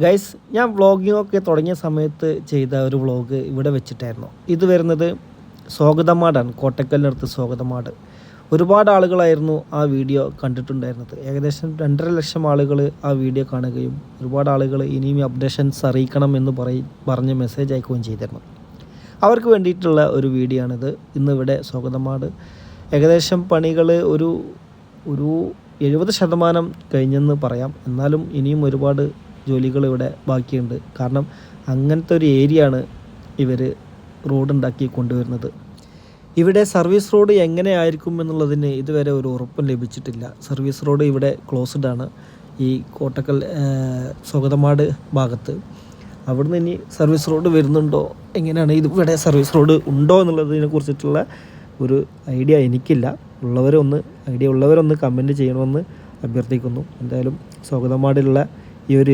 Guys, ഞാൻ വ്ളോഗിങ്ങൊക്കെ തുടങ്ങിയ സമയത്ത് ചെയ്ത ഒരു വ്ളോഗ് ഇവിടെ വെച്ചിട്ടായിരുന്നു. ഇത് വരുന്നത് സ്വാഗതമാടാണ്, കോട്ടക്കലിനടുത്ത് സ്വാഗതമാട്. ഒരുപാട് ആളുകളായിരുന്നു ആ വീഡിയോ കണ്ടിട്ടുണ്ടായിരുന്നത്. ഏകദേശം 2.5 ലക്ഷം ആളുകൾ ആ വീഡിയോ കാണുകയും ഒരുപാട് ആളുകൾ ഇനിയും അപ്ഡേഷൻസ് അറിയിക്കണം എന്ന് പറഞ്ഞ് മെസ്സേജ് അയക്കുകയും ചെയ്തിരുന്നു. അവർക്ക് വേണ്ടിയിട്ടുള്ള ഒരു വീഡിയോ ആണിത്. ഇന്നിവിടെ സ്വാഗതമാട് ഏകദേശം പണികൾ ഒരു 70% കഴിഞ്ഞെന്ന് പറയാം. എന്നാലും ഇനിയും ഒരുപാട് ജോലികൾ ഇവിടെ ബാക്കിയുണ്ട്. കാരണം അങ്ങനത്തെ ഒരു ഏരിയ ആണ് ഇവർ റോഡുണ്ടാക്കി കൊണ്ടുവരുന്നത്. ഇവിടെ സർവീസ് റോഡ് എങ്ങനെയായിരിക്കും എന്നുള്ളതിന് ഇതുവരെ ഒരു ഉറപ്പും ലഭിച്ചിട്ടില്ല. സർവീസ് റോഡ് ഇവിടെ ക്ലോസ്ഡ് ആണ്, ഈ കോട്ടക്കൽ സ്വാഗതമാട് ഭാഗത്ത്. അവിടുന്ന് ഇനി സർവീസ് റോഡ് വരുന്നുണ്ടോ, എങ്ങനെയാണ് ഇവിടെ സർവീസ് റോഡ് ഉണ്ടോ എന്നുള്ളതിനെ കുറിച്ചിട്ടുള്ള ഒരു ഐഡിയ എനിക്കില്ല. ഐഡിയ ഉള്ളവരൊന്ന് കമൻറ്റ് ചെയ്യണമെന്ന് അഭ്യർത്ഥിക്കുന്നു. എന്തായാലും സ്വാഗതമാടിലുള്ള ഈ ഒരു